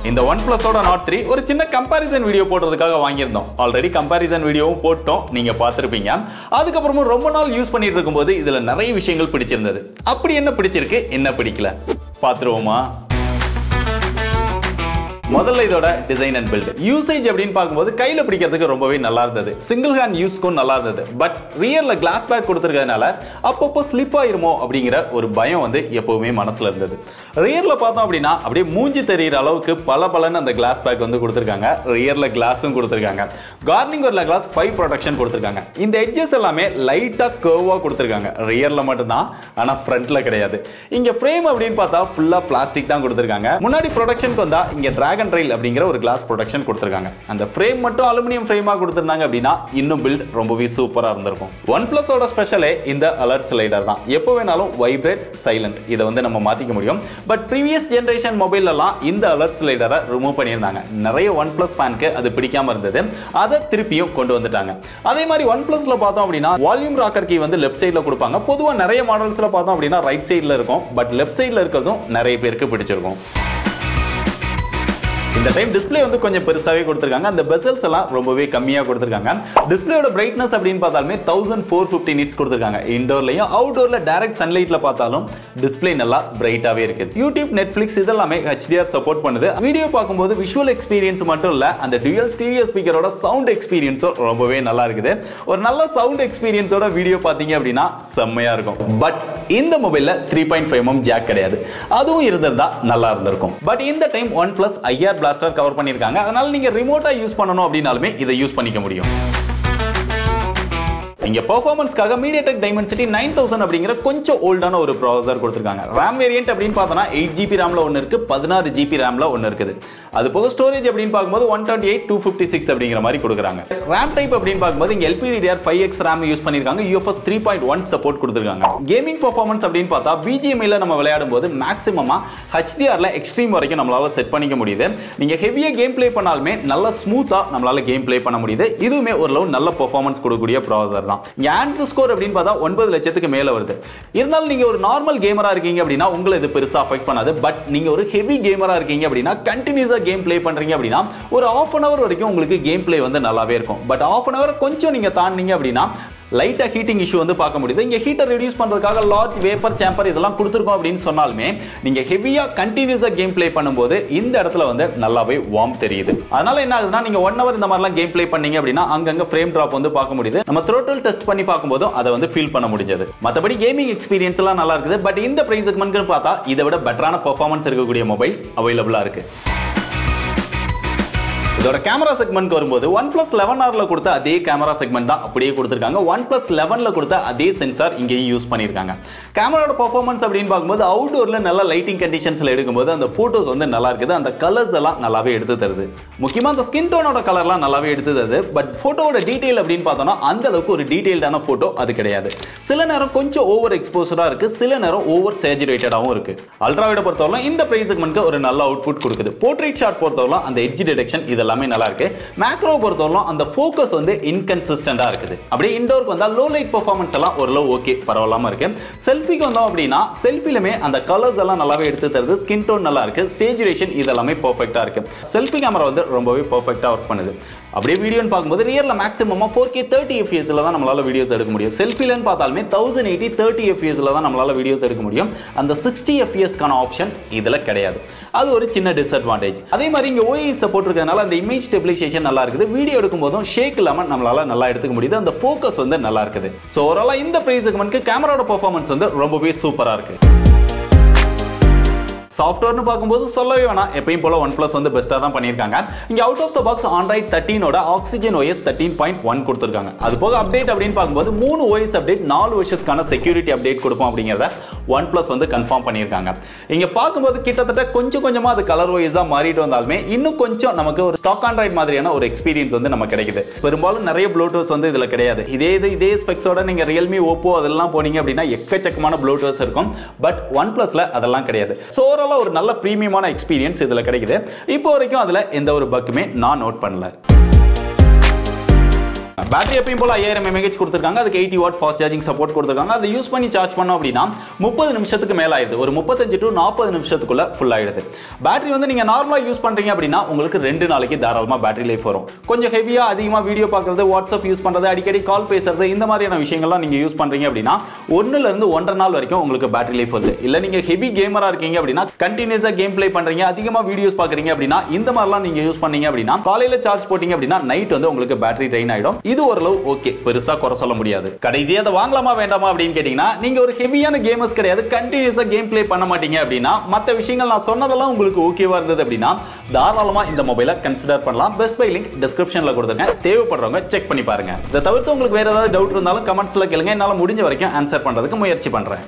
இந்த OnePlus ஓட Nord 3 ஒரு சின்ன கம்பேரிசன் வீடியோ போடுறதுக்காக வாங்கியிருந்தோம். ஆல்ரெடி கம்பேரிசன் வீடியோவும் போட்டோம், நீங்க பார்த்திருப்பீங்க. அதுக்கப்புறமும் ரொம்ப நாள் யூஸ் பண்ணிட்டு இருக்கும்போது இதுல நிறைய விஷயங்கள் பிடிச்சிருந்தது. அப்படி என்ன பிடிச்சிருக்கு, என்ன பிடிக்கல பார்த்துருவோமா? முதல்ல இதோட டிசைன் அண்ட் பில்ட் யூசேஜ் அப்படின்னு பார்க்கும்போது கையில பிடிக்கிறதுக்கு ரொம்பவே நல்லா இருந்தது. சிங்கிள் ஹேண்ட் யூஸ்க்கும் நல்லா இருந்தது. பட் ரியர்ல கிளாஸ் பேக் கொடுத்துருக்கிறதுனால அப்பப்போ ஸ்லிப் ஆயிருமோ அப்படிங்கிற ஒரு பயம் வந்து எப்பவுமே மனசுல இருந்தது. ரியர்ல பார்த்தோம் அப்படின்னா அப்படியே மூஞ்சி தெரிகிற அளவுக்கு பலன்னு அந்த கிளாஸ் பேக் வந்து கொடுத்துருக்காங்க. ரியர்ல கிளாஸும் கொடுத்துருக்காங்க. கார்னிங் ஒரு கிளாஸ் 5 ப்ரொடெக்ஷன் கொடுத்துருக்காங்க. இந்த எட்ஜஸ் எல்லாமே லைட்டா கர்வா கொடுத்துருக்காங்க. ரியர்ல மட்டும்தான், ஆனா ஃப்ரண்ட்ல கிடையாது. இங்க ஃப்ரேம் அப்படின்னு பார்த்தா ஃபுல்லா பிளாஸ்டிக் தான் கொடுத்துருக்காங்க. முன்னாடி ப்ரொடெக்ஷனுக்கு வந்தா இங்க டிராகன் ட்ரெயில் அப்படிங்கிற ஒரு கிளாஸ் ப்ரொடெக்ஷன் கொடுத்திருக்காங்க. அந்த ஃப்ரேம் மட்டும் அலுமினியம் ஃப்ரேமா கொடுத்திருந்தாங்க அப்படினா இன்னும் பில்ட் ரொம்பவே சூப்பரா இருந்திருக்கும். OnePlus ஓட ஸ்பெஷலே இந்த அலர்ட் ஸ்லைடர் தான். எப்போ வேணாலும் வைப்ரேட், சைலண்ட் இத வந்து நம்ம மாத்திக்க முடியும். பட் previous ஜெனரேஷன் மொபைல்ல எல்லாம் இந்த அலர்ட் ஸ்லைடரை ரிமூவ் பண்ணிருந்தாங்க. நிறைய OnePlus ஃபேனுக்கு அது பிடிக்காம இருந்தது. அதை திருப்பியும் கொண்டு வந்துட்டாங்க. அதே மாதிரி OnePlusல பார்த்தோம் அப்படினா வால்யூம் ராக்கர் கீ வந்து லெஃப்ட் சைடுல கொடுப்பாங்க. பொதுவா நிறைய மாடல்ஸ்ல பார்த்தோம் அப்படினா ரைட் சைடுல இருக்கும். பட் லெஃப்ட் சைடுல இருக்கிறதும் நிறைய பேருக்கு பிடிச்சிருக்கும். இந்த டைம் டிஸ்ப்ளே வந்து கொஞ்சம் பெருசாவே கொடுத்திருக்காங்க. அந்த பெசல்ஸ் எல்லாம் ரொம்பவே கம்மியா கொடுத்திருக்காங்க. டிஸ்ப்ளேயோட பிரைட்னஸ் அப்படின்னு பார்த்தாலுமே 1450 நிட்ஸ் கொடுத்திருக்காங்க. இன்டோர்லயும் அவுட்டோர்ல டைரக்ட் சன்லைட்ல பார்த்தாலும் டிஸ்ப்ளே நல்லா பிரைட்டாவே இருக்குது. யூடியூப், நெட்ஃபிளிக்ஸ் இதெல்லாமே HDR சப்போர்ட் பண்ணுது. வீடியோ பார்க்கும்போது விஷுவல் எக்ஸ்பீரியன்ஸ் மட்டும் இல்ல, அந்த டுயல் ஸ்டீரியோ ஸ்பீக்கரோட சவுண்ட் எக்ஸ்பீரியன்ஸும் ரொம்பவே நல்லா இருக்குது. ஒரு நல்ல சவுண்ட் எக்ஸ்பீரியன்ஸோட வீடியோ பார்த்தீங்க அப்படின்னா செம்மையா இருக்கும். பட் இந்த மொபைல்ல 3.5mm ஜாக் கிடையாது. அதுவும் இருந்திருந்தா நல்லா இருந்திருக்கும். பட் இந்த time OnePlus IR plaster cover பண்ணிருக்காங்க. அதனால நீங்க ரிமோட்டா யூஸ் பண்ணனும் அப்படினாலுமே இதை யூஸ் பண்ணிக்க முடியும். இங்க பெர்ஃபார்மன்ஸ்க்காக MediaTek Dimensity 9000 அப்படிங்கிற கொஞ்சம் ஓல்டான ஒரு ப்ராசஸர் கொடுத்திருக்காங்க. RAM வேரியன்ட் அப்படின்னு பார்த்தா 8GB RAM ல ஒன்னு இருக்கு, 16GB RAM ல ஒன்னு இருக்குது. அது போக ஸ்டோரேஜ் அப்படின்னு பார்க்கும்போது 128 256 அப்படிங்கிற மாதிரி கொடுக்குறாங்க. RAM டைப் அப்படின்னு பார்க்கும்போது இங்க LPDDR5X RAM யூஸ் பண்ணிருக்காங்க. UFS 3.1 சப்போர்ட் கொடுத்திருக்காங்க. கேமிங் பெர்ஃபார்மன்ஸ் அப்படின்னு பார்த்தா BGMI ல நம்ம விளையாடும் போது மேக்ஸிமமா HDR ல எக்ஸ்ட்ரீம் வரைக்கும் நம்மளால செட் பண்ணிக்க முடியுது. நீங்க ஹெவியா கேம் ப்ளே பண்ணாலுமே நல்ல ஸ்மூத்தா நம்மளால கேம் ப்ளே பண்ண முடியுது. இதுவுமே ஓரளவு நல்ல பெர்ஃபார்மன்ஸ் கொடுக்கக்கூடிய ப்ராசஸர் தான். ஆண்ட்ராய்டு ஸ்கோர் அப்படின்னு பார்த்தா 9 லட்சத்துக்கு மேல வருது. இருந்தாலும் நீங்க ஒரு நார்மல் கேமரா இருக்கீங்க அப்படின்னா உங்களை இது பெருசா அஃபெக்ட் பண்ணாது. பட் நீங்க ஒரு ஹெவி கேமரா இருக்கீங்க அப்படின்னா கண்டினியூஸா கேம் ப்ளே பண்றீங்க அப்படின்னா ஒரு half an hour வரைக்கும் உங்களுக்கு கேம் ப்ளே வந்து நல்லாவே இருக்கும். பட் half an hour கொஞ்சம் நீங்க தாண்டினீங்க அப்படின்னா லைட்டா ஹீட்டிங் இஷ்யூ வந்து பார்க்க முடியுது. இங்க ஹீட்டர் ரெடியூஸ் பண்றதுக்காக லார்ஜ் வேப்பர் சேம்பர் இதெல்லாம் கொடுத்துருக்கோம் அப்படின்னு சொன்னாலுமே நீங்க ஹெவியா கண்டினியூஸா கேம் ப்ளே பண்ணும்போது இந்த இடத்துல வந்து நல்லாவே வார்ம் தெரியுது. அதனால என்ன ஆகுதுன்னா நீங்க 1 hour இந்த மாதிரிலாம் கேம் ப்ளே பண்ணீங்க அப்படின்னா அங்கங்க ஃப்ரேம் டிராப் வந்து பார்க்க முடியுது. நம்ம த்ரோட்டல் டெஸ்ட் பண்ணி பார்க்கும்போது அதை வந்து ஃபீல் பண்ண முடிஞ்சது. மற்றபடி கேமிங் எக்ஸ்பீரியன்ஸ் எல்லாம் நல்லா இருக்குது. பட் இந்த பிரைஸ் செக்மெண்ட்னு பார்த்தா இதை விட பெட்டரான பெர்ஃபார்மன்ஸ் இருக்கக்கூடிய மொபைல்ஸ் அவைலபிளா இருக்கு. இதோட கேமரா செக்மெண்ட் வரும்போது OnePlus 11R ல கொடுத்த அதே கேமரா செக்மெண்ட் தான் அப்படியே கொடுத்திருக்காங்க. OnePlus 11 ல கொடுத்த அதே சென்சார் இங்கேயும் யூஸ் பண்ணிருக்காங்க. கேமராவோட பெர்ஃபார்மன்ஸ் அப்படின்னு பார்க்கும்போது அவுட்டோர்ல நல்ல லைட்டிங் கண்டிஷன்ஸ்ல எடுக்கும்போது அந்த போட்டோஸ் வந்து நல்லா இருக்குது. அந்த கலர்ஸ் எல்லாம் நல்லாவே எடுத்து தருது. முக்கியமா அந்த ஸ்கின் டோனோட கலர்லாம் நல்லாவே எடுத்து தருது. பட் போட்டோவோட டீடைல் அப்படின்னு பார்த்தோம்னா அந்த அளவுக்கு ஒரு டீடைல்டான போட்டோ அது கிடையாது. சில நேரம் கொஞ்சம் ஓவர் எக்ஸ்போசரா இருக்கு, சில நேரம் ஓவர் சேச்சுரேட்டடாவும் இருக்கு. அல்ட்ராவைட பொறுத்தவரை இந்த பிரைஸ் செக்மெண்ட்க்கு ஒரு நல்ல அவுட்புட் கொடுக்குது. போர்ட்ரைட் ஷாட் பொறுத்தவரை அந்த எட்ஜ் டிடெக்ஷன் இதெல்லாம் நல்லா இருக்கு. மேக்ரோ பொறுத்தவரை அந்த ஃபோக்கஸ் வந்து இன்கன்சிஸ்டன்ட்டா இருக்குது. அப்படியே இன்டோருக்கு வந்தா லோ லைட் பெர்ஃபார்மன்ஸ் எல்லாம் ஓரளவு ஓகே பரவாயில்லாம இருக்கு. செல்ஃபிக்கு வந்தோம் அப்படின்னா செல்ஃபிலுமே அந்த கலர்ஸ் எல்லாம் நல்லாவே எடுத்து தருது. ஸ்கின் டோன் நல்லா இருக்கு. சேச்சுரேஷன் இதெல்லாமே பெர்ஃபெக்ட்டா இருக்கு. செல்ஃபி கேமரா வந்து ரொம்பவே பெர்ஃபெக்ட்டா ஒர்க் பண்ணுது. அப்படியே வீடியோன்னு பார்க்கும்போது ரியர்ல மேக்ஸிமமா 4K 30 fps ல தான் நம்மளால வீடியோஸ் எடுக்க முடியும். செல்ஃபிலன்னு பார்த்தாலுமே 1080 30 fps ல தான் நம்மளால வீடியோஸ் எடுக்க முடியும். அந்த 60 fps கான ஆப்ஷன் இதுல கிடையாது. அது ஒரு சின்ன டிஸ்அட்வான்டேஜ். அதே மாதிரி இங்க OIS சப்போர்ட் இருக்கிறதுனால அந்த இமேஜ் ஸ்டெபிலைசேஷன் நல்லா இருக்குது. வீடியோ எடுக்கும்போதும் ஷேக் இல்லாம நம்மளால நல்லா எடுத்துக்க முடியுது. அந்த ஃபோக்கஸ் வந்து நல்லா இருக்குது. சோ ஓவராலா இந்த பிரைஸ் செக்மெண்ட்க்கு கேமராவோட பெர்ஃபார்மன்ஸ் வந்து ரொம்பவே சூப்பரா இருக்கு. சாஃப்ட்வேர்னு பார்க்கும்போது சொல்லவே வேணாம், எப்பயும் போல OnePlus வந்து பெஸ்ட்டாக தான் பண்ணியிருக்காங்க. இங்கே out of the box Android 13ஓட Oxygen OS 13.1 கொடுத்துருக்காங்க. அது போக அப்டேட் அப்படின்னு பார்க்கும்போது 3 OS அப்டேட் 4 வருஷத்துக்கான செக்யூரிட்டி அப்டேட் கொடுப்போம் அப்படிங்கிறத OnePlus வந்து கன்ஃபார்ம் பண்ணியிருக்காங்க. இங்கே பார்க்கும்போது கிட்டத்தட்ட கொஞ்சம் கொஞ்சமாக அது கலர் வைஸாக மாறிட்டு வந்தாலுமே இன்னும் கொஞ்சம் நமக்கு ஒரு ஸ்டாக் ஆண்ட்ராய்ட் மாதிரியான ஒரு எக்ஸ்பீரியன்ஸ் வந்து நமக்கு கிடைக்குது. பெரும்பாலும் நிறைய ப்ளூடூத் வந்து இதில் கிடையாது. இதே ஸ்பெக்ஸோட நீங்கள் ரியல்மி, ஓப்போ அதெல்லாம் போனீங்க அப்படின்னா எக்கச்சக்கமான ப்ளூடூத்ஸ் இருக்கும். பட் OnePlusல அதெல்லாம் கிடையாது. ஸோ ஒரு நல்ல பிரீமியமான எக்ஸ்பீரியன்ஸ் இதுல கிடைக்குது. இப்போ வரைக்கும் அதுல எந்த ஒரு பக்குமே நான் நோட் பண்ணல. பேட்டரி எப்பயும் போல 5000 mAh கொடுத்திருக்காங்க. அதுக்கு 80 வாட் ஃபாஸ்ட் சார்ஜிங் சப்போர்ட் கொடுத்திருக்காங்க. அதை யூஸ் பண்ணி சார்ஜ் பண்ணோம் அப்படினா 30 நிமிஷத்துக்கு மேல ஆயிடுது. ஒரு 35 to 40 நிமிஷத்துக்குள்ள ஃபுல் ஆயிடுது. பேட்டரி வந்து நீங்க நார்மலா யூஸ் பண்றீங்க அப்படினா உங்களுக்கு 2 நாளைக்கு தாராளமா பேட்டரி லைஃப் வரும். கொஞ்சம் ஹெவியா அதிகமா வீடியோ பார்க்கிறது, வாட்ஸ்அப் யூஸ் பண்றது, அடிக்கடி கால் பேசுறது இந்த மாதிரியான விஷயங்கள்லாம் நீங்க யூஸ் பண்றீங்க அப்படினா 1 ல இருந்து 1.5 நாள் வரைக்கும் உங்களுக்கு பேட்டரி லைஃப் வருது. இல்ல நீங்க ஹெவி கேமரா இருக்கீங்க அப்படினா கண்டினியூஸா கேம் ப்ளே பண்றீங்க, அதிகமா வீடியோஸ் பார்க்கறீங்க அப்படினா இந்த மாதிரிலாம் நீங்க யூஸ் பண்ணீங்க அப்படினா காலையில சார்ஜ் போட்டீங்க அப்படினா நைட் வந்து உங்களுக்கு பேட்டரி ட்ரைன் ஆயிடும். இது ஓரளவு ஓகே, பெருசா குறை சொல்ல முடியாது. கடைசியா அதை வாங்கலாமா வேண்டாமா அப்படின்னு கேட்டீங்கன்னா, நீங்க ஒரு ஹெவியான கேமர்ஸ் கிடையாது, கண்டினியூஸா கேம் ப்ளே பண்ண மாட்டீங்க அப்படின்னா மற்ற விஷயங்கள் நான் சொன்னதெல்லாம் உங்களுக்கு ஓகேவா இருந்தது அப்படின்னா தாராளமா இந்த மொபைலை கன்சிடர் பண்ணலாம். பெஸ்ட் பை லிங்க் டிஸ்கிரிப்ஷன்ல கொடுத்துருக்கேன், தேவைப்படுறவங்க செக் பண்ணி பாருங்க. இதை தவிர்த்து உங்களுக்கு வேற ஏதாவது டவுட் இருந்தாலும் கமெண்ட்ஸ்ல கேளுங்க, என்னால முடிஞ்ச வரைக்கும் ஆன்சர் பண்றதுக்கு முயற்சி பண்றேன்.